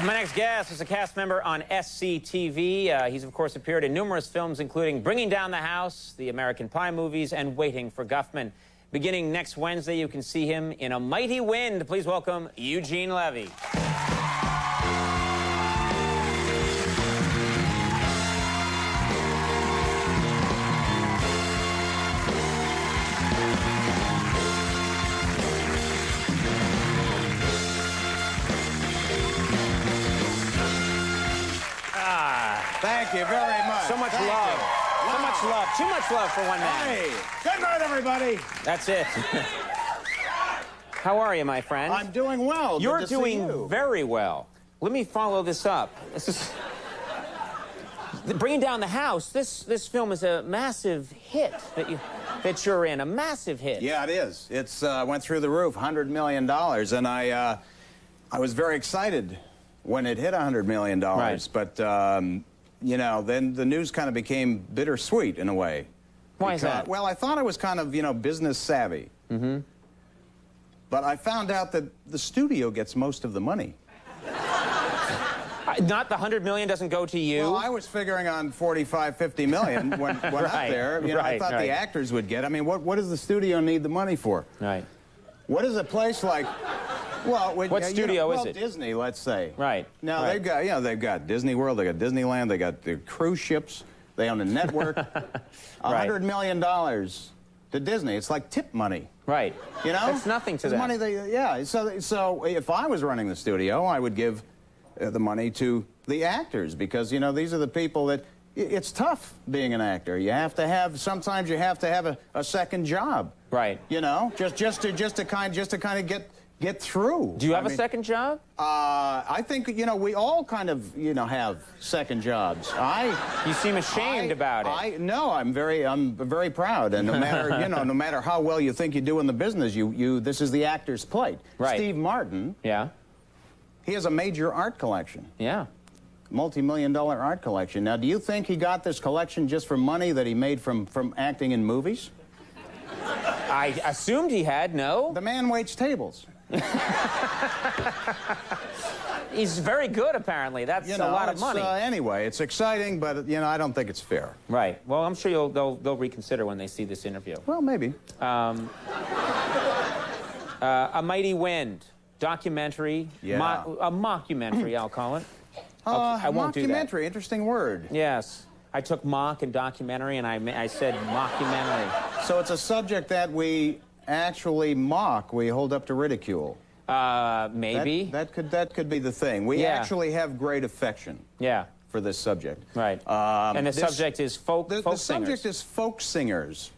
My next guest is a cast member on SCTV. He's, of course, appeared in numerous films, including Bringing Down the House, the American Pie movies, and Waiting for Guffman. Beginning next Wednesday, you can see him in A Mighty Wind. Please welcome Eugene Levy. Thank you very much. So much love. Wow. So much love. Too much love for one man. Hey, good night, everybody. That's it. How are you, my friend? I'm doing well. You're Good to see you. doing very well. Let me follow this up. This is Bringing Down the House. This film is a massive hit that you're in. A massive hit. Yeah, it is. It's went through the roof, $100 million, and I was very excited when it hit $100 million. Right. But you know, then the news kind of became bittersweet in a way. Why is that? Well, I thought I was kind of, you know, business savvy. Mm-hmm. But I found out that the studio gets most of the money. Not the $100 million doesn't go to you? Well, I was figuring on 45, 50 million when up there. You know, I thought the actors would get. I mean, what does the studio need the money for? Right. What is a place like... Well, what studio is it? Disney, let's say. Right. Now they've got, you know, they've got Disney World, they got Disneyland, they got the cruise ships, they own a network. $100 million to Disney. It's like tip money. Right. You know, it's nothing to them. Money yeah. So if I was running the studio, I would give the money to the actors because you know these are the people that. It's tough being an actor. You have to have. Sometimes you have to have a second job. Right. You know, just to kind of get through. Do you have a second job? I think, you know, we all kind of, you know, have second jobs. You seem ashamed about it. No, I'm very proud. And no matter, you know, no matter how well you think you do in the business, this is the actor's plate. Right. Steve Martin. Yeah. He has a major art collection. Yeah. Multi-million-dollar art collection. Now, do you think he got this collection just for money that he made from acting in movies? I assumed he had, no? The man waits tables. He's very good, apparently. That's a lot of money. Anyway, it's exciting, but, you know, I don't think it's fair. Right. Well, I'm sure they'll reconsider when they see this interview. Well, maybe. A Mighty Wind, documentary, a mockumentary, I'll call it. I won't do that. Mockumentary, interesting word. Yes. I took mock and documentary, and I said mockumentary. So it's a subject that we actually mock, we hold up to ridicule. Maybe. That could be the thing. We actually have great affection. For this subject. Right. And the subject is folk singers. The subject is folk singers.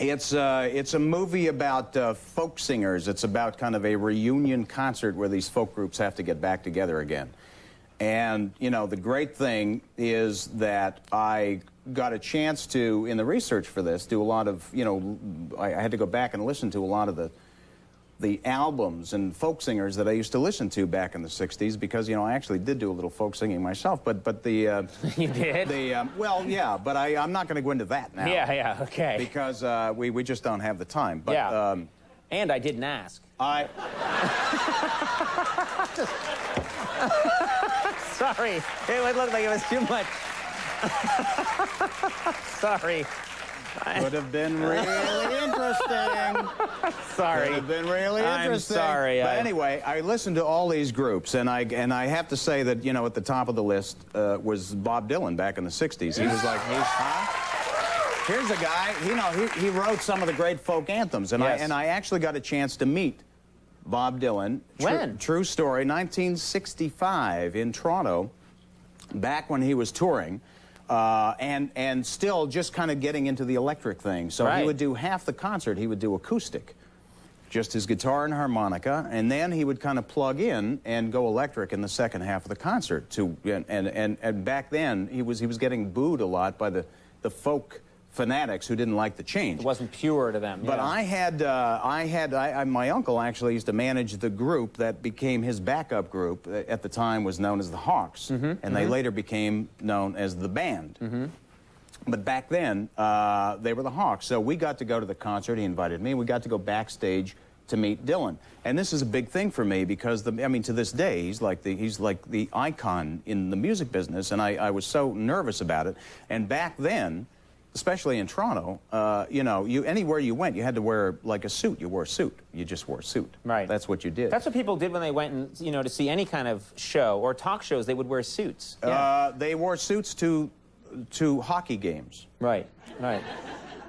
It's a movie about folk singers. It's about kind of a reunion concert where these folk groups have to get back together again. And, you know, the great thing is that I got a chance to, in the research for this, do a lot of, you know, I had to go back and listen to a lot of the albums and folk singers that I used to listen to back in the 60s because, you know, I actually did do a little folk singing myself, but the... You did? Well, yeah, but I'm not going to go into that now. Yeah, okay. Because we just don't have the time. But, and I didn't ask. Sorry. It looked like it was too much. Sorry. Would have been really interesting. Sorry. Would have been really interesting. I'm sorry. But anyway, I listened to all these groups, and I have to say that, you know, at the top of the list was Bob Dylan back in the 60s. He was like, here's a guy, you know, he wrote some of the great folk anthems, and I actually got a chance to meet Bob Dylan. When? True story, 1965 in Toronto, back when he was touring, and still just kind of getting into the electric thing. So he would do half the concert, he would do acoustic, just his guitar and harmonica, and then he would kind of plug in and go electric in the second half of the concert. And back then, he was getting booed a lot by the folk fanatics who didn't like the change. It wasn't pure to them. But my uncle actually used to manage the group that became his backup group. At the time was known as the Hawks, and they later became known as the Band. But back then, they were the Hawks. So we got to go to the concert. He invited me. We got to go backstage to meet Dylan. And this is a big thing for me because, I mean, to this day, he's like the icon in the music business, and I was so nervous about it. And back then, especially in Toronto, you know, anywhere you went, you had to wear like a suit. You wore a suit. You just wore a suit. Right. That's what you did. That's what people did when they went and, you know, to see any kind of show or talk shows. They would wear suits. They wore suits to hockey games. Right. Right.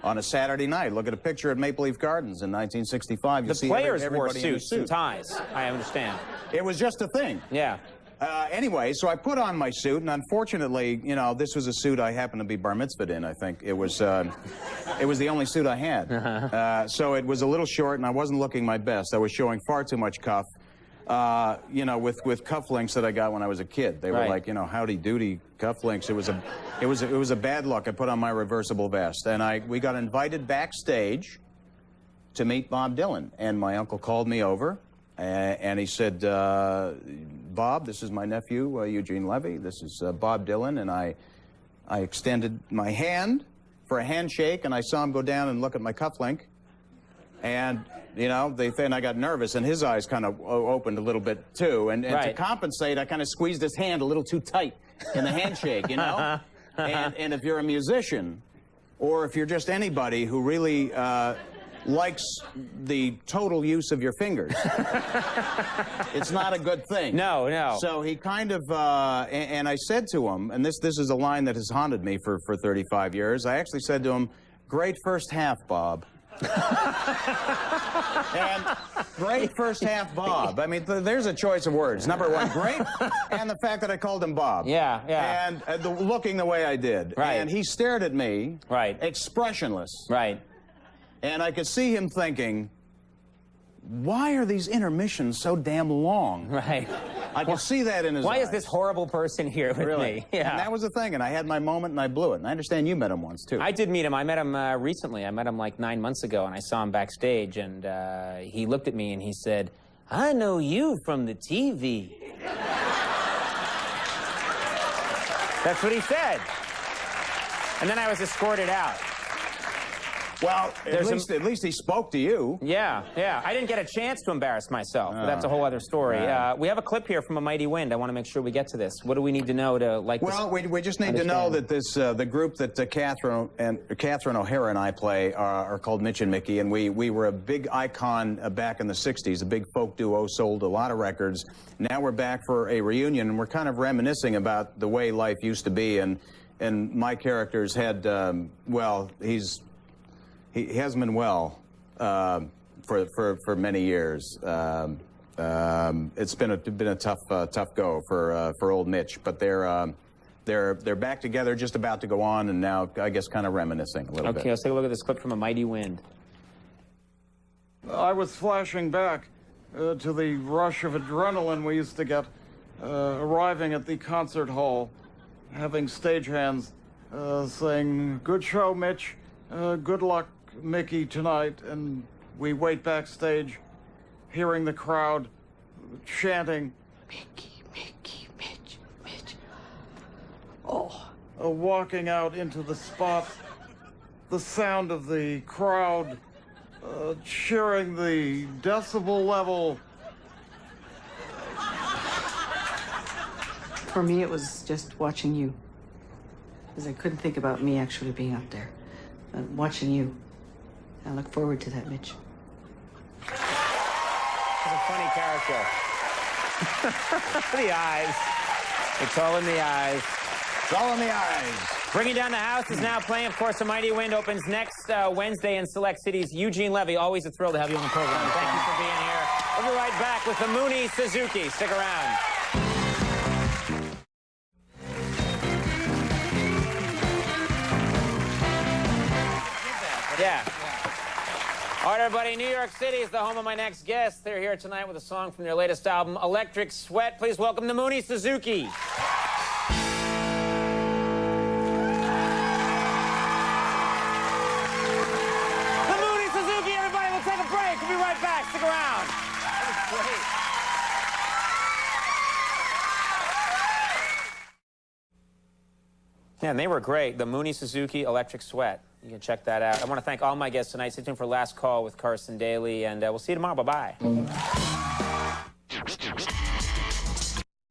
On a Saturday night, look at a picture at Maple Leaf Gardens in 1965. You see players wore everybody in a suits suit. and ties. I understand. It was just a thing. Yeah. Anyway, so I put on my suit, and unfortunately, you know, this was a suit I happened to be bar mitzvahed in, I think. It was the only suit I had. So it was a little short, and I wasn't looking my best. I was showing far too much cuff, you know, with cufflinks that I got when I was a kid. They were like, you know, howdy-doody cufflinks. It was a bad look. I put on my reversible vest, and we got invited backstage to meet Bob Dylan, and my uncle called me over. And he said, Bob, this is my nephew, Eugene Levy. This is Bob Dylan. And I extended my hand for a handshake, and I saw him go down and look at my cufflink. And, you know, then I got nervous, and his eyes kind of opened a little bit, too. And to compensate, I kind of squeezed his hand a little too tight in the handshake, you know? And if you're a musician, or if you're just anybody who really likes the total use of your fingers, it's not a good thing. No, no. So he kind of, and I said to him, and this is a line that has haunted me for 35 years, I actually said to him, great first half, Bob. And great first half, Bob. I mean, there's a choice of words. Number one, great, and the fact that I called him Bob. Yeah, yeah. And looking the way I did. Right. And he stared at me, expressionless. Right. And I could see him thinking, why are these intermissions so damn long? Right. I could see that in his eyes. Why is this horrible person here with me? Yeah. And that was the thing, and I had my moment, and I blew it. And I understand you met him once, too. I did meet him. I met him recently. I met him like 9 months ago, and I saw him backstage, and he looked at me, and he said, I know you from the TV. That's what he said. And then I was escorted out. Well, at least he spoke to you. Yeah, yeah. I didn't get a chance to embarrass myself. But that's a whole other story. We have a clip here from A Mighty Wind. I want to make sure we get to this. What do we need to know to like this? Well, we just need to know that this the group that Catherine O'Hara and I play are called Mitch and Mickey, and we were a big icon back in the 60s, a big folk duo, sold a lot of records. Now we're back for a reunion, and we're kind of reminiscing about the way life used to be, and my character's had, well, he hasn't been well for many years. It's been a tough go for old Mitch, but they're back together, just about to go on, and now I guess kind of reminiscing a little bit. Okay, let's take a look at this clip from A Mighty Wind. I was flashing back to the rush of adrenaline we used to get arriving at the concert hall, having stagehands saying, "Good show, Mitch. Good luck, Mickey, tonight," and we wait backstage, hearing the crowd chanting, "Mickey, Mickey, Mitch, Mitch." Oh. Walking out into the spot, the sound of the crowd cheering the decibel level. For me, it was just watching you, because I couldn't think about me actually being up there. Watching you. I look forward to that, Mitch. He's a funny character. The eyes. It's all in the eyes. It's all in the eyes. Bringing Down the House is now playing. Of course, A Mighty Wind opens next Wednesday in select cities. Eugene Levy, always a thrill to have you on the program. Thank you for being here. We'll be right back with the Mooney Suzuki. Stick around. Yeah. All right, everybody. New York City is the home of my next guest. They're here tonight with a song from their latest album, Electric Sweat. Please welcome the Mooney Suzuki. The Mooney Suzuki, everybody. We'll take a break. We'll be right back. Stick around. That was great. Yeah, and they were great. The Mooney Suzuki Electric Sweat. You can check that out. I want to thank all my guests tonight. Stay tuned for Last Call with Carson Daly, and we'll see you tomorrow. Bye-bye.